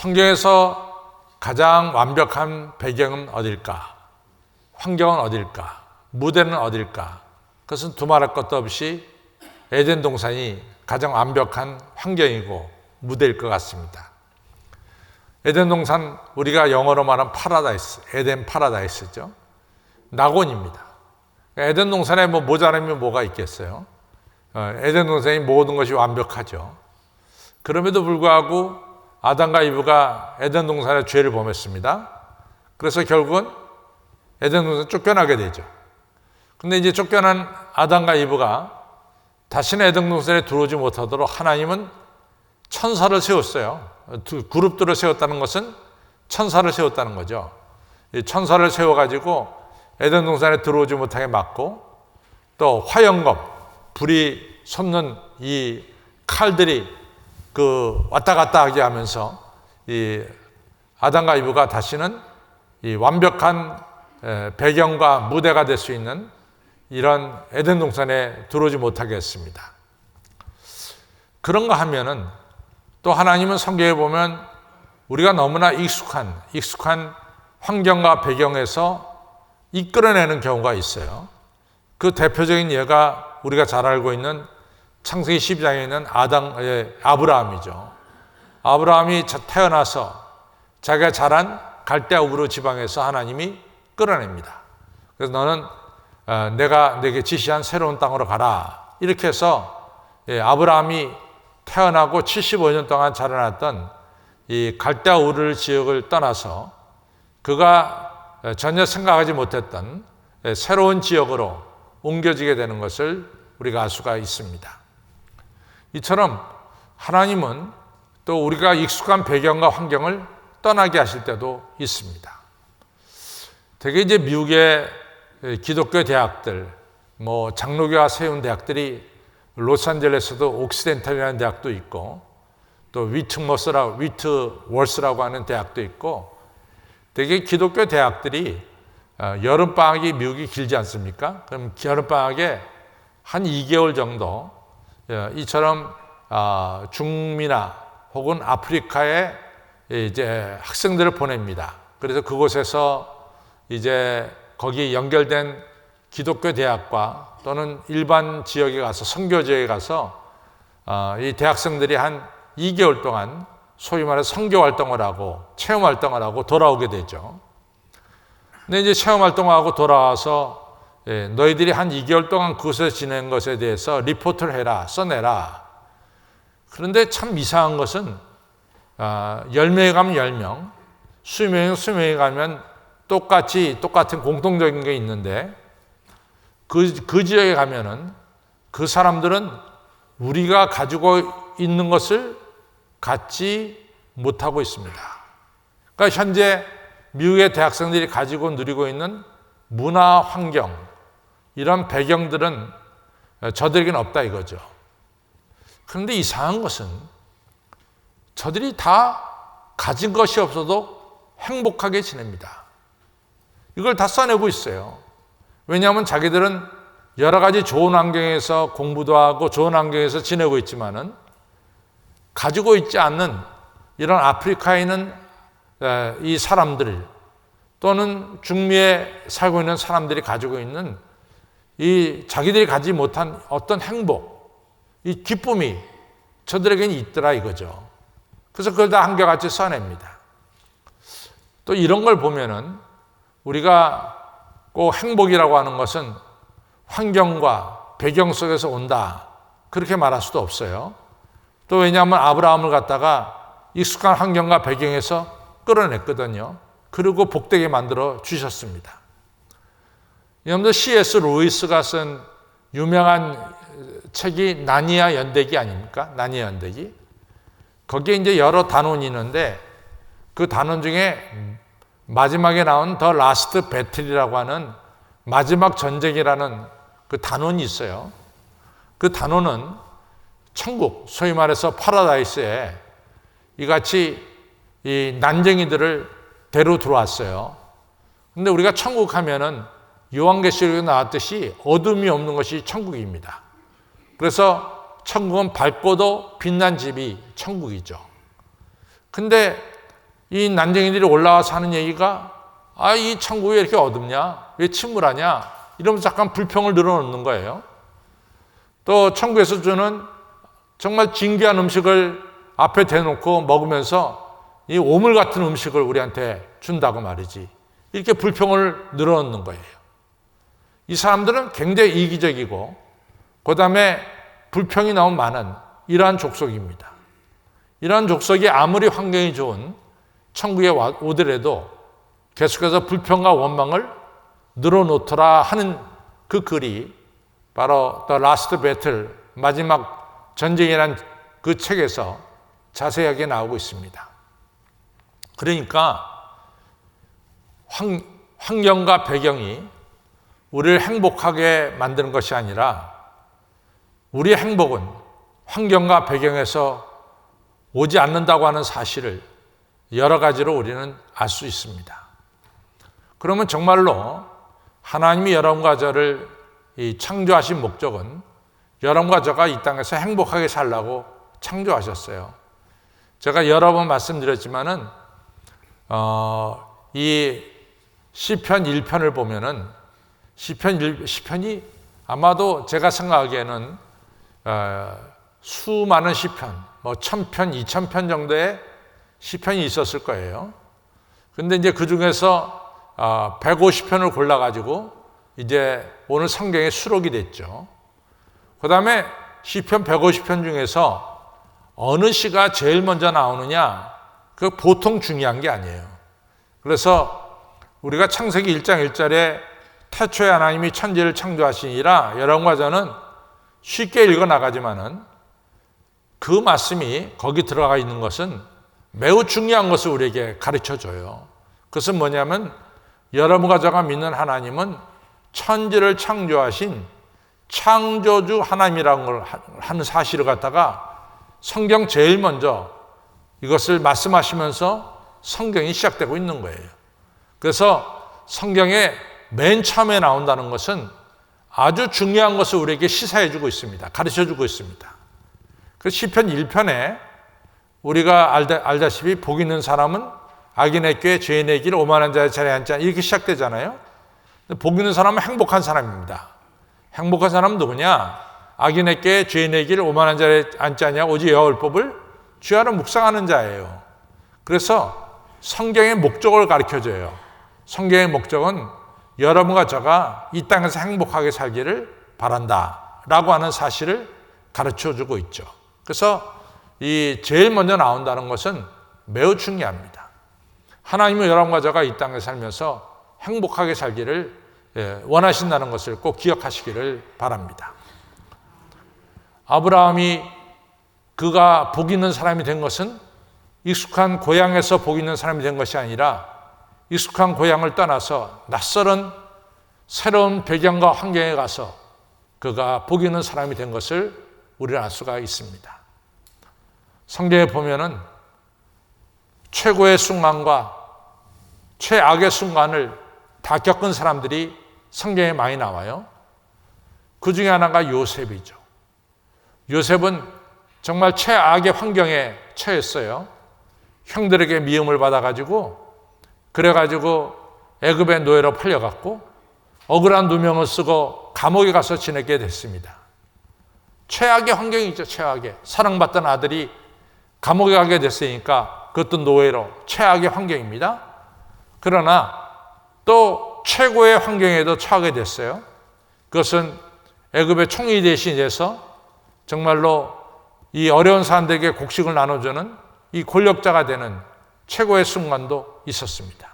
성경에서 가장 완벽한 배경은 어딜까? 환경은 어딜까? 무대는 어딜까? 그것은 두말할 것도 없이 에덴 동산이 가장 완벽한 환경이고 무대일 것 같습니다. 에덴 동산, 우리가 영어로 말하면 파라다이스, 에덴 파라다이스죠. 낙원입니다. 에덴 동산에 뭐 모자람이 뭐가 있겠어요? 에덴 동산이 모든 것이 완벽하죠. 그럼에도 불구하고 아담과 이브가 에덴 동산의 죄를 범했습니다. 그래서 결국은 에덴 동산 쫓겨나게 되죠. 근데 이제 쫓겨난 아담과 이브가 다시는 에덴 동산에 들어오지 못하도록 하나님은 천사를 세웠어요. 두 그룹들을 세웠다는 것은 천사를 세웠다는 거죠. 이 천사를 세워가지고 에덴 동산에 들어오지 못하게 막고, 또 화영검, 불이 솟는 이 칼들이 왔다 갔다 하게 하면서 이 아담과 이브가 다시는 이 완벽한 배경과 무대가 될 수 있는 이런 에덴 동산에 들어오지 못하게 했습니다. 그런가 하면은 또 하나님은 성경에 보면 우리가 너무나 익숙한 환경과 배경에서 이끌어내는 경우가 있어요. 그 대표적인 예가 우리가 잘 알고 있는 창세기 12장에 있는 아브라함이죠. 아브라함이 태어나서 자기가 자란 갈대아 우르 지방에서 하나님이 끌어냅니다. 그래서 너는 내가 내게 지시한 새로운 땅으로 가라. 이렇게 해서 아브라함이 태어나고 75년 동안 자라났던 이 갈대아 우르 지역을 떠나서 그가 전혀 생각하지 못했던 새로운 지역으로 옮겨지게 되는 것을 우리가 알 수가 있습니다. 이처럼 하나님은 또 우리가 익숙한 배경과 환경을 떠나게 하실 때도 있습니다. 되게 이제 미국의 기독교 대학들, 뭐 장로교가 세운 대학들이 로스앤젤레스도 옥시덴탈이라는 대학도 있고, 또 위트워스라고 하는 대학도 있고, 되게 기독교 대학들이 여름방학이 미국이 길지 않습니까? 그럼 여름방학에 한 2개월 정도 이처럼 중미나 혹은 아프리카에 이제 학생들을 보냅니다. 그래서 그곳에서 이제 거기 연결된 기독교 대학과 또는 일반 지역에 가서, 선교 지역에 가서 이 대학생들이 한 2개월 동안 소위 말해 선교 활동을 하고 체험 활동을 하고 돌아오게 되죠. 근데 이제 체험 활동하고 돌아와서 너희들이 한 2개월 동안 그곳에서 지낸 것에 대해서 리포트를 해라, 써내라. 그런데 참 이상한 것은 10명이 가면 10명, 20명이 가면 똑같은 공통적인 게 있는데 그 지역에 가면은 그 사람들은 우리가 가지고 있는 것을 갖지 못하고 있습니다. 그러니까 현재 미국의 대학생들이 가지고 누리고 있는 문화 환경, 이런 배경들은 저들에게는 없다 이거죠. 그런데 이상한 것은 저들이 다 가진 것이 없어도 행복하게 지냅니다. 이걸 다 써내고 있어요. 왜냐하면 자기들은 여러 가지 좋은 환경에서 공부도 하고 좋은 환경에서 지내고 있지만은 가지고 있지 않는 이런 아프리카에 있는 이 사람들, 또는 중미에 살고 있는 사람들이 가지고 있는 이 자기들이 가지 못한 어떤 행복, 이 기쁨이 저들에게는 있더라 이거죠. 그래서 그걸 다 한결같이 써냅니다. 또 이런 걸 보면은 우리가 꼭 행복이라고 하는 것은 환경과 배경 속에서 온다, 그렇게 말할 수도 없어요. 또 왜냐하면 아브라함을 갖다가 익숙한 환경과 배경에서 끌어냈거든요. 그리고 복되게 만들어 주셨습니다. 여러분들 C.S. 루이스가 쓴 유명한 책이 나니아 연대기 아닙니까? 나니아 연대기. 거기에 이제 여러 단원이 있는데 그 단원 중에 마지막에 나온 더 라스트 배틀이라고 하는 마지막 전쟁이라는 그 단원이 있어요. 그 단원은 천국, 소위 말해서 파라다이스에 이같이 이 난쟁이들을 데려 들어왔어요. 근데 우리가 천국 하면은 요한계시록에 나왔듯이 어둠이 없는 것이 천국입니다. 그래서 천국은 밝고도 빛난 집이 천국이죠. 근데 이 난쟁이들이 올라와서 하는 얘기가 이 천국이 왜 이렇게 어둡냐? 왜 침울하냐? 이러면서 약간 불평을 늘어놓는 거예요. 또 천국에서 주는 정말 진귀한 음식을 앞에 대놓고 먹으면서 이 오물 같은 음식을 우리한테 준다고 말이지. 이렇게 불평을 늘어놓는 거예요. 이 사람들은 굉장히 이기적이고 그 다음에 불평이 너무 많은 이러한 족속입니다. 이러한 족속이 아무리 환경이 좋은 천국에 오더라도 계속해서 불평과 원망을 늘어놓더라 하는 그 글이 바로 The Last Battle, 마지막 전쟁이라는 그 책에서 자세하게 나오고 있습니다. 그러니까 환경과 배경이 우리를 행복하게 만드는 것이 아니라 우리의 행복은 환경과 배경에서 오지 않는다고 하는 사실을 여러 가지로 우리는 알 수 있습니다. 그러면 정말로 하나님이 여러분과 저를 창조하신 목적은 여러분과 저가 이 땅에서 행복하게 살라고 창조하셨어요. 제가 여러 번 말씀드렸지만은 이 시편 1편을 보면은 시편이 아마도 제가 생각하기에는 수많은 시편, 1000편, 2000편 정도의 시편이 있었을 거예요. 근데 이제 그 중에서 150편을 골라가지고 이제 오늘 성경에 수록이 됐죠. 그 다음에 시편 150편 중에서 어느 시가 제일 먼저 나오느냐, 그 보통 중요한 게 아니에요. 그래서 우리가 창세기 1장 1절에 태초에 하나님이 천지를 창조하시니라 여러분과 저는 쉽게 읽어 나가지만은 그 말씀이 거기 들어가 있는 것은 매우 중요한 것을 우리에게 가르쳐 줘요. 그것은 뭐냐면 여러분과 저가 믿는 하나님은 천지를 창조하신 창조주 하나님이라는 걸 하는 사실을 갖다가 성경 제일 먼저 이것을 말씀하시면서 성경이 시작되고 있는 거예요. 그래서 성경에 맨 처음에 나온다는 것은 아주 중요한 것을 우리에게 시사해 주고 있습니다. 가르쳐 주고 있습니다. 그 시편 1편에 우리가 알다시피 복 있는 사람은 악인의 꾀 죄인의 길 오만한 자의 자리에 앉지 않아 이렇게 시작되잖아요. 복 있는 사람은 행복한 사람입니다. 행복한 사람은 누구냐? 악인의 꾀 죄인의 길 오만한 자리에 앉지 않냐 오직 여호와의 율법을 주야로 묵상하는 자예요. 그래서 성경의 목적을 가르쳐줘요. 성경의 목적은 여러분과 저가 이 땅에서 행복하게 살기를 바란다라고 하는 사실을 가르쳐주고 있죠. 그래서 이 제일 먼저 나온다는 것은 매우 중요합니다. 하나님은 여러분과 저가 이 땅에 살면서 행복하게 살기를 원하신다는 것을 꼭 기억하시기를 바랍니다. 아브라함이 그가 복 있는 사람이 된 것은 익숙한 고향에서 복 있는 사람이 된 것이 아니라 익숙한 고향을 떠나서 낯설은 새로운 배경과 환경에 가서 그가 복 있는 사람이 된 것을 우리는 알 수가 있습니다. 성경에 보면은 최고의 순간과 최악의 순간을 다 겪은 사람들이 성경에 많이 나와요. 그 중에 하나가 요셉이죠. 요셉은 정말 최악의 환경에 처했어요. 형들에게 미움을 받아가지고 그래가지고 애굽의 노예로 팔려갔고 억울한 누명을 쓰고 감옥에 가서 지내게 됐습니다. 최악의 환경이죠. 최악의. 사랑받던 아들이 감옥에 가게 됐으니까 그것도 노예로 최악의 환경입니다. 그러나 또 최고의 환경에도 처하게 됐어요. 그것은 애굽의 총리 대신해서 정말로 이 어려운 사람들에게 곡식을 나눠주는 이 권력자가 되는 최고의 순간도 있었습니다.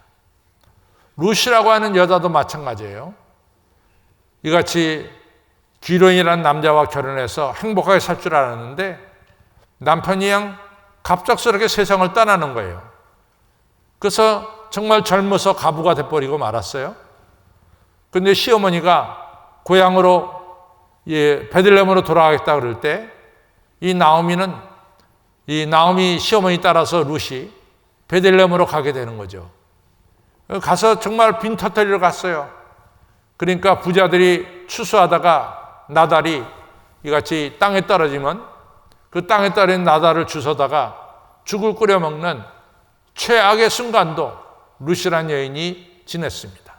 루시라고 하는 여자도 마찬가지예요. 이같이 기론이라는 남자와 결혼해서 행복하게 살 줄 알았는데 남편이 그냥 갑작스럽게 세상을 떠나는 거예요. 그래서 정말 젊어서 가부가 돼버리고 말았어요. 그런데 시어머니가 고향으로 베들레헴으로 돌아가겠다 그럴 때 이 나오미 시어머니 따라서 룻이 베들레헴으로 가게 되는 거죠. 가서 정말 빈터터리로 갔어요. 그러니까 부자들이 추수하다가 나달이 이같이 땅에 떨어지면 그 땅에 떨어진 나달을 주워다가 죽을 끓여 먹는 최악의 순간도 루시라는 여인이 지냈습니다.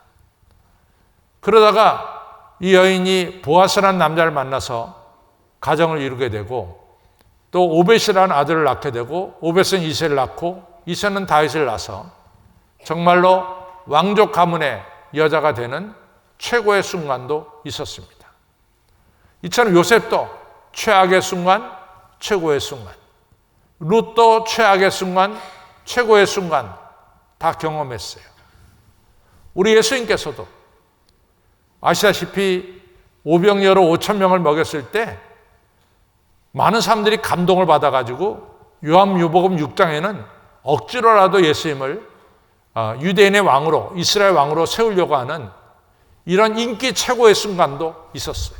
그러다가 이 여인이 보아스라는 남자를 만나서 가정을 이루게 되고 또 오벳이라는 아들을 낳게 되고 오벳은 이새를 낳고 이새는 다윗을 낳아서 정말로 왕족 가문의 여자가 되는 최고의 순간도 있었습니다. 이처럼 요셉도 최악의 순간, 최고의 순간, 룻도 최악의 순간, 최고의 순간 다 경험했어요. 우리 예수님께서도 아시다시피 오병이어로 5,000명을 먹였을 때 많은 사람들이 감동을 받아가지고 요한복음 6장에는 억지로라도 예수님을 유대인의 왕으로, 이스라엘 왕으로 세우려고 하는 이런 인기 최고의 순간도 있었어요.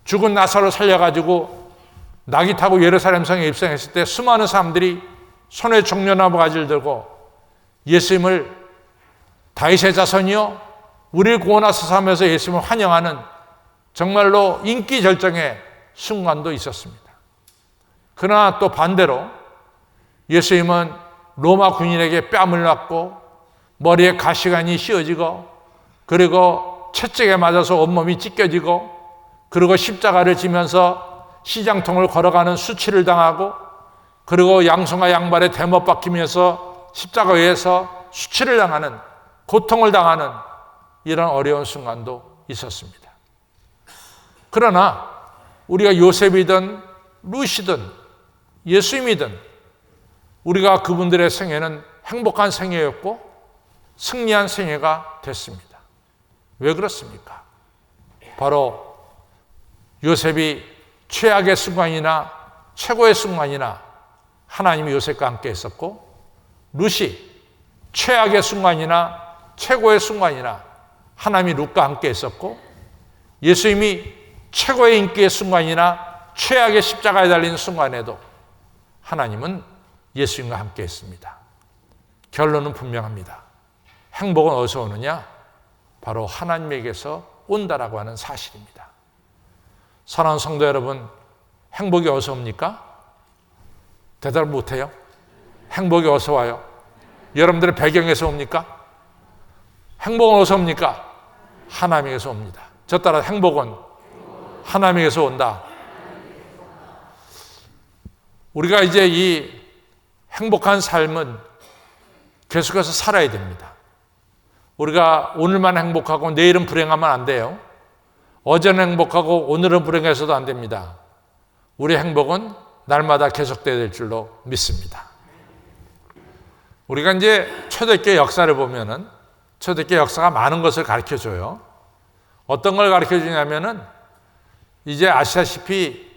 죽은 나사로 살려가지고 낙이 타고 예루살렘 성에 입성했을 때 수많은 사람들이 손에 종려나무 가지를 들고 예수님을 다윗의 자손이요 우리를 구원하소서 하면서 예수님을 환영하는 정말로 인기 절정의 순간도 있었습니다. 그러나 또 반대로 예수님은 로마 군인에게 뺨을 맞고 머리에 가시관이 씌워지고 그리고 채찍에 맞아서 온몸이 찢겨지고 그리고 십자가를 지면서 시장통을 걸어가는 수치를 당하고 그리고 양손과 양발에 대못 박히면서 십자가 위에서 수치를 당하는 고통을 당하는 이런 어려운 순간도 있었습니다. 그러나 우리가 요셉이든 룻이든 예수님이든 우리가 그분들의 생애는 행복한 생애였고 승리한 생애가 됐습니다. 왜 그렇습니까? 바로 요셉이 최악의 순간이나 최고의 순간이나 하나님이 요셉과 함께 했었고 룻이 최악의 순간이나 최고의 순간이나 하나님이 룻과 함께 했었고 예수님이 최고의 인기의 순간이나 최악의 십자가에 달린 순간에도 하나님은 예수님과 함께 했습니다. 결론은 분명합니다. 행복은 어디서 오느냐? 바로 하나님에게서 온다라고 하는 사실입니다. 사랑하는 성도 여러분, 행복이 어디서 옵니까? 대답을 못해요? 행복이 어디서 와요? 여러분들의 배경에서 옵니까? 행복은 어디서 옵니까? 하나님에게서 옵니다. 저 따라 행복은 하나님에게서 온다. 우리가 이제 이 행복한 삶은 계속해서 살아야 됩니다. 우리가 오늘만 행복하고 내일은 불행하면 안 돼요. 어제는 행복하고 오늘은 불행해서도 안 됩니다. 우리의 행복은 날마다 계속돼야 될 줄로 믿습니다. 우리가 이제 초대교회 역사를 보면은 초대교회 역사가 많은 것을 가르쳐줘요. 어떤 걸 가르쳐주냐면은 이제 아시다시피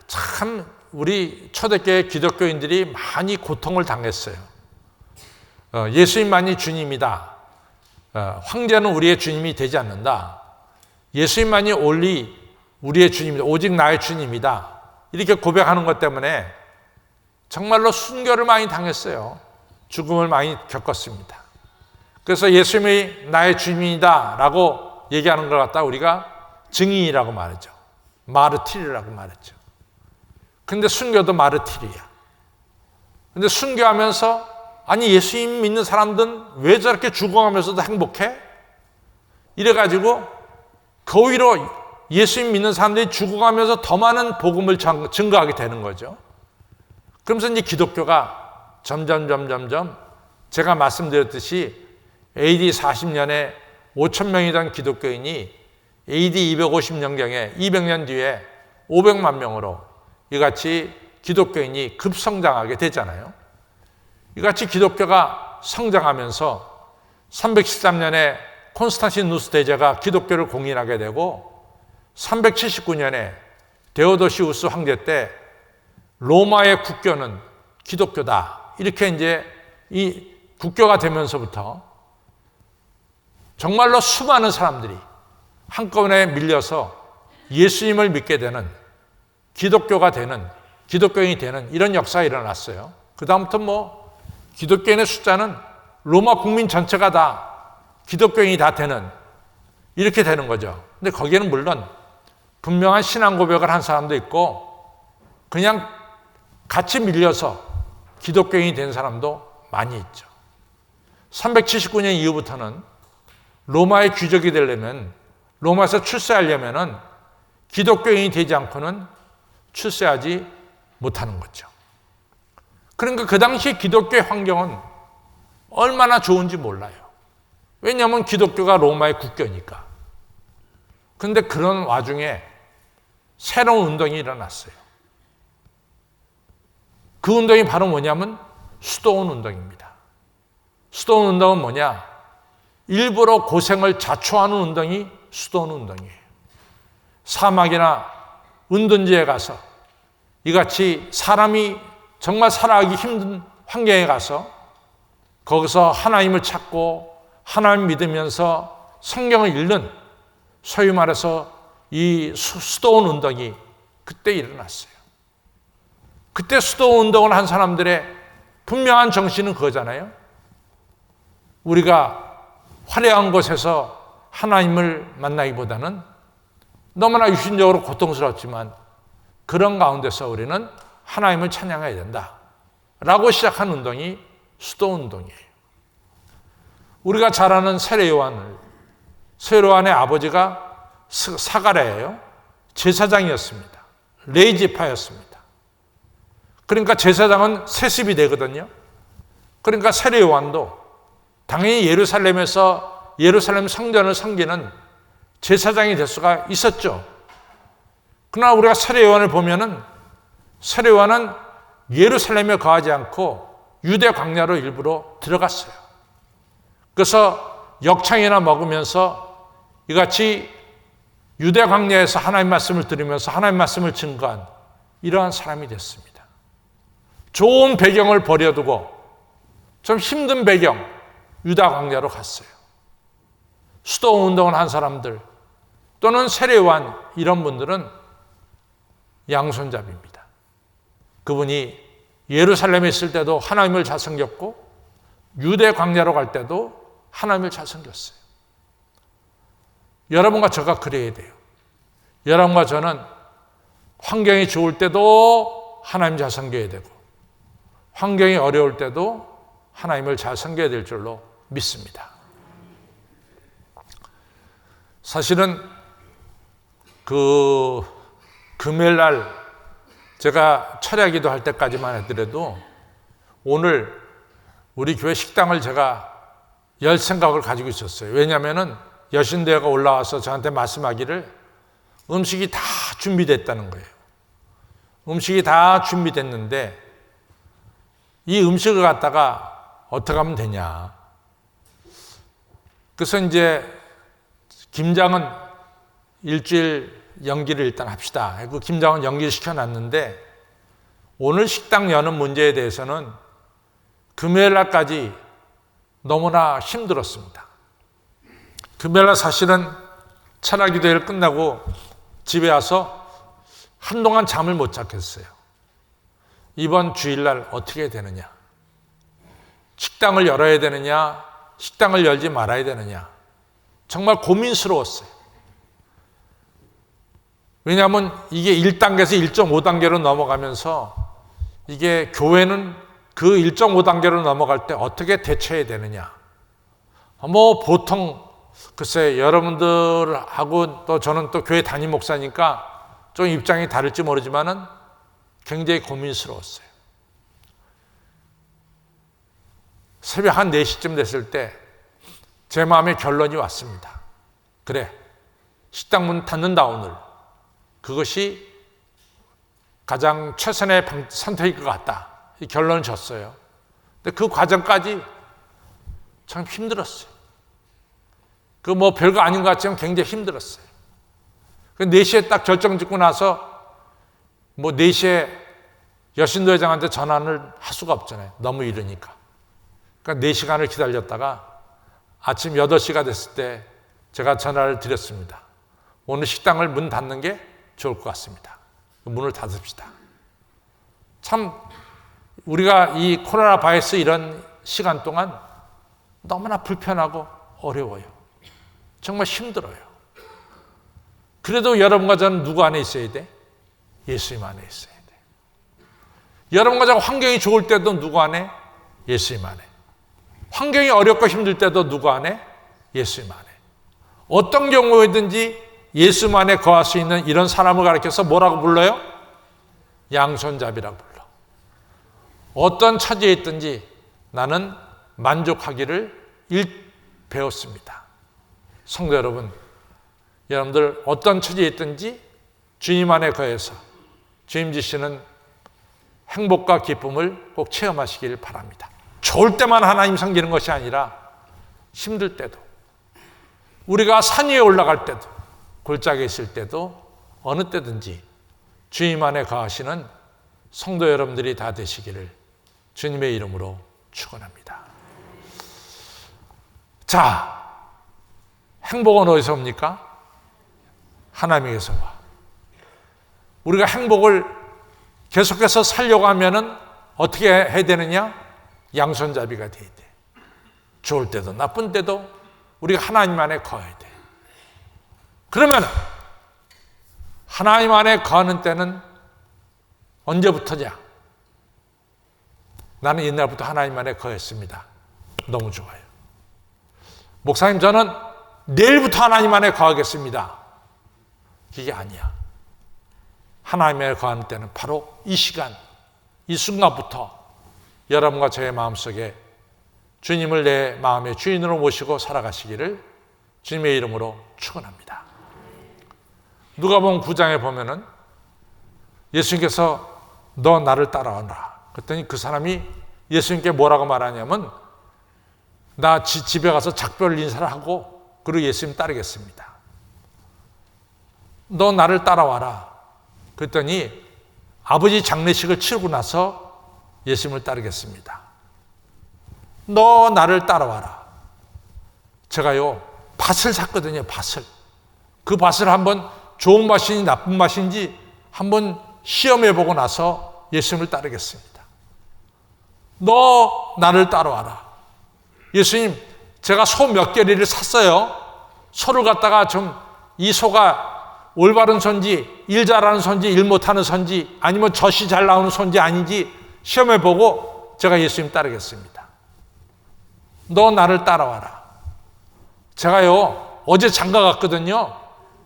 참 우리 초대교회 기독교인들이 많이 고통을 당했어요. 예수님만이 주님이다. 황제는 우리의 주님이 되지 않는다. 예수님만이 우리의 주님이다. 오직 나의 주님이다. 이렇게 고백하는 것 때문에 정말로 순교를 많이 당했어요. 죽음을 많이 겪었습니다. 그래서 예수님이 나의 주님이다 라고 얘기하는 걸 갖다 우리가 증인이라고 말하죠. 마르티르라고 말했죠. 근데 순교도 마르티르야. 근데 순교하면서 아니 예수님 믿는 사람들은 왜 저렇게 죽어가면서도 행복해? 이래가지고 그 오히려 예수님 믿는 사람들이 죽어가면서 더 많은 복음을 증거하게 되는 거죠. 그러면서 이제 기독교가 점점 제가 말씀드렸듯이 AD 40년에 5,000명이던 기독교인이 AD 250년경에 200년 뒤에 500만 명으로 이같이 기독교인이 급성장하게 되잖아요. 이같이 기독교가 성장하면서 313년에 콘스탄티누스 대제가 기독교를 공인하게 되고 379년에 데오도시우스 황제 때 로마의 국교는 기독교다. 이렇게 이제 이 국교가 되면서부터 정말로 수많은 사람들이 한꺼번에 밀려서 예수님을 믿게 되는 기독교가 되는 기독교인이 되는 이런 역사가 일어났어요. 그 다음부터 기독교인의 숫자는 로마 국민 전체가 다 기독교인이 다 되는 이렇게 되는 거죠. 근데 거기에는 물론 분명한 신앙 고백을 한 사람도 있고 그냥 같이 밀려서 기독교인이 된 사람도 많이 있죠. 379년 이후부터는 로마의 귀족이 되려면, 로마에서 출세하려면 기독교인이 되지 않고는 출세하지 못하는 거죠. 그러니까 그 당시 기독교의 환경은 얼마나 좋은지 몰라요. 왜냐하면 기독교가 로마의 국교니까. 그런데 그런 와중에 새로운 운동이 일어났어요. 그 운동이 바로 뭐냐면 수도원 운동입니다. 수도원 운동은 뭐냐? 일부러 고생을 자초하는 운동이 수도원 운동이에요. 사막이나 운동지에 가서 이같이 사람이 정말 살아가기 힘든 환경에 가서 거기서 하나님을 찾고 하나님 믿으면서 성경을 읽는, 소위 말해서 이 수도원 운동이 그때 일어났어요. 그때 수도원 운동을 한 사람들의 분명한 정신은 그거잖아요. 우리가 화려한 곳에서 하나님을 만나기보다는 너무나 육신적으로 고통스럽지만 그런 가운데서 우리는 하나님을 찬양해야 된다 라고 시작한 운동이 수도원 운동이에요. 우리가 잘 아는 세례요한의 아버지가 사가랴예요. 제사장이었습니다. 레이지파였습니다. 그러니까 제사장은 세습이 되거든요. 그러니까 세례요한도 당연히 예루살렘에서 예루살렘 성전을 섬기는 제사장이 될 수가 있었죠. 그러나 우리가 세례요한을 보면은 세례요한은 예루살렘에 거하지 않고 유대 광야로 일부러 들어갔어요. 그래서 역창이나 먹으면서 이같이 유대 광야에서 하나님 말씀을 들으면서 하나님 말씀을 증거한 이러한 사람이 됐습니다. 좋은 배경을 버려두고 좀 힘든 배경, 유다 광야로 갔어요. 수도 운동을 한 사람들 또는 세례요한 이런 분들은 양손잡이입니다. 그분이 예루살렘에 있을 때도 하나님을 잘 섬겼고 유대 광야로 갈 때도 하나님을 잘 섬겼어요. 여러분과 저가 그래야 돼요. 여러분과 저는 환경이 좋을 때도 하나님 잘 섬겨야 되고 환경이 어려울 때도 하나님을 잘 섬겨야 될 줄로 믿습니다. 사실은 금요일 날 제가 철야기도 할 때까지만 하더라도 오늘 우리 교회 식당을 제가 열 생각을 가지고 있었어요. 왜냐하면 여신대가 올라와서 저한테 말씀하기를 음식이 다 준비됐다는 거예요. 음식이 다 준비됐는데 이 음식을 갖다가 어떻게 하면 되냐. 그래서 이제 김장은 일주일 연기를 일단 합시다. 그 김장은 연기를 시켜놨는데 오늘 식당 여는 문제에 대해서는 금요일 날까지 너무나 힘들었습니다. 금요일 날 사실은 철야기도회를 끝나고 집에 와서 한동안 잠을 못 잤겠어요. 이번 주일날 어떻게 해야 되느냐. 식당을 열어야 되느냐, 식당을 열지 말아야 되느냐. 정말 고민스러웠어요. 왜냐하면 이게 1단계에서 1.5단계로 넘어가면서 이게 교회는 그 1.5단계로 넘어갈 때 어떻게 대처해야 되느냐. 보통 글쎄 여러분들하고 또 저는 또 교회 담임 목사니까 좀 입장이 다를지 모르지만은 굉장히 고민스러웠어요. 새벽 한 4시쯤 됐을 때 제 마음에 결론이 왔습니다. 그래, 식당 문 닫는다 오늘. 그것이 가장 최선의 선택일 것 같다. 이 결론을 줬어요. 근데 그 과정까지 참 힘들었어요. 별거 아닌 것 같지만 굉장히 힘들었어요. 4시에 딱 결정 짓고 나서 4시에 여신도회장한테 전화를 할 수가 없잖아요. 너무 이르니까. 그러니까 4시간을 기다렸다가 아침 8시가 됐을 때 제가 전화를 드렸습니다. 오늘 식당을 문 닫는 게 좋을 것 같습니다. 문을 닫읍시다. 참 우리가 이 코로나 바이러스 이런 시간 동안 너무나 불편하고 어려워요. 정말 힘들어요. 그래도 여러분과 저는 누구 안에 있어야 돼? 예수님 안에 있어야 돼. 여러분과 저 환경이 좋을 때도 누구 안에? 예수님 안에. 환경이 어렵고 힘들 때도 누구 안에? 예수님 안에. 어떤 경우에든지 예수님 안에 거할 수 있는 이런 사람을 가리켜서 뭐라고 불러요? 양손잡이라고 불러. 어떤 처지에 있든지 나는 만족하기를 배웠습니다. 성도 여러분, 여러분들 어떤 처지에 있든지 주님 안에 거해서 주님 주시는 행복과 기쁨을 꼭 체험하시길 바랍니다. 좋을 때만 하나님 섬기는 것이 아니라 힘들 때도, 우리가 산 위에 올라갈 때도, 골짜기에 있을 때도, 어느 때든지 주님 안에 거하시는 성도 여러분들이 다 되시기를 주님의 이름으로 축원합니다. 자, 행복은 어디서 옵니까? 하나님에게서 와. 우리가 행복을 계속해서 살려고 하면은 어떻게 해야 되느냐? 양손잡이가 돼야 돼. 좋을 때도 나쁜 때도 우리가 하나님 안에 거해야 돼. 그러면 하나님 안에 거하는 때는 언제부터냐? 나는 옛날부터 하나님 안에 거했습니다. 너무 좋아요. 목사님, 저는 내일부터 하나님 안에 거하겠습니다. 이게 아니야. 하나님 안에 거하는 때는 바로 이 시간, 이 순간부터 여러분과 저의 마음속에 주님을 내 마음의 주인으로 모시고 살아가시기를 주님의 이름으로 축원합니다. 누가복음 9장에 보면은 예수님께서 너 나를 따라와라. 그랬더니 그 사람이 예수님께 뭐라고 말하냐면 나 집에 가서 작별 인사를 하고 그리고 예수님 따르겠습니다. 너 나를 따라와라. 그랬더니 아버지 장례식을 치르고 나서 예수님을 따르겠습니다. 너 나를 따라와라. 제가요 밭을 샀거든요. 밭을. 그 밭을 한번 좋은 맛인지 나쁜 맛인지 한번 시험해보고 나서 예수님을 따르겠습니다. 너 나를 따라와라. 예수님, 제가 소 몇 개리를 샀어요. 소를 갖다가 좀 이 소가 올바른 소인지 일 잘하는 소인지 일 못하는 소인지 아니면 젖이 잘 나오는 소인지 아닌지 시험해보고 제가 예수님 따르겠습니다. 너 나를 따라와라. 제가요 어제 장가 갔거든요.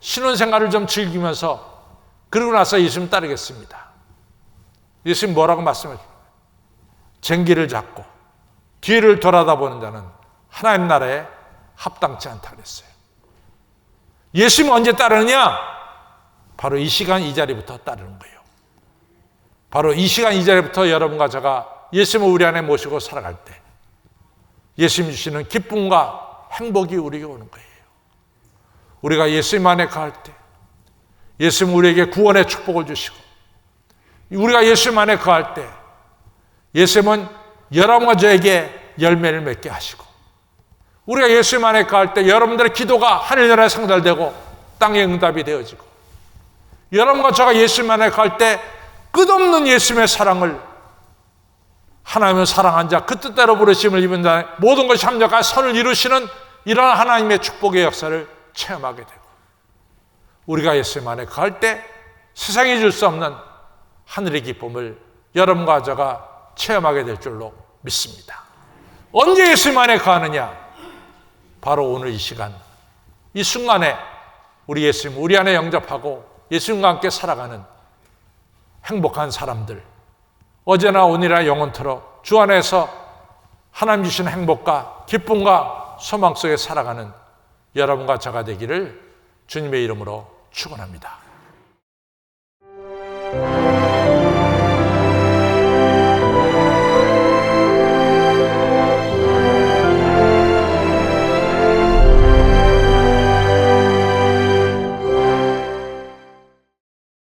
신혼생활을 좀 즐기면서 그러고 나서 예수님 따르겠습니다. 예수님 뭐라고 말씀하십니까? 쟁기를 잡고 뒤를 돌아다보는 자는 하나님 나라에 합당치 않다 그랬어요. 예수님 언제 따르느냐? 바로 이 시간 이 자리부터 따르는 거예요. 바로 이 시간 이 자리부터 여러분과 제가 예수님을 우리 안에 모시고 살아갈 때 예수님 주시는 기쁨과 행복이 우리에게 오는 거예요. 우리가 예수님 안에 거할 때 예수님 우리에게 구원의 축복을 주시고 우리가 예수님 안에 거할 때 예수님은 여러분과 저에게 열매를 맺게 하시고 우리가 예수님 안에 거할 때 여러분들의 기도가 하늘나라에 상달되고 땅에 응답이 되어지고 여러분과 저가 예수님 안에 거할 때 끝없는 예수님의 사랑을 하나님을 사랑한 자 그 뜻대로 부르심을 입은 자 모든 것이 합력하여 선을 이루시는 이런 하나님의 축복의 역사를 체험하게 되고 우리가 예수님 안에 거할 때 세상이 줄 수 없는 하늘의 기쁨을 여러분과 저가 체험하게 될 줄로 믿습니다. 언제 예수님 안에 거하느냐? 바로 오늘 이 시간, 이 순간에 우리 예수님 우리 안에 영접하고 예수님과 함께 살아가는 행복한 사람들, 어제나 오늘이나 영원토록 주 안에서 하나님 주신 행복과 기쁨과 소망 속에 살아가는 여러분과 저가 되기를 주님의 이름으로 축원합니다.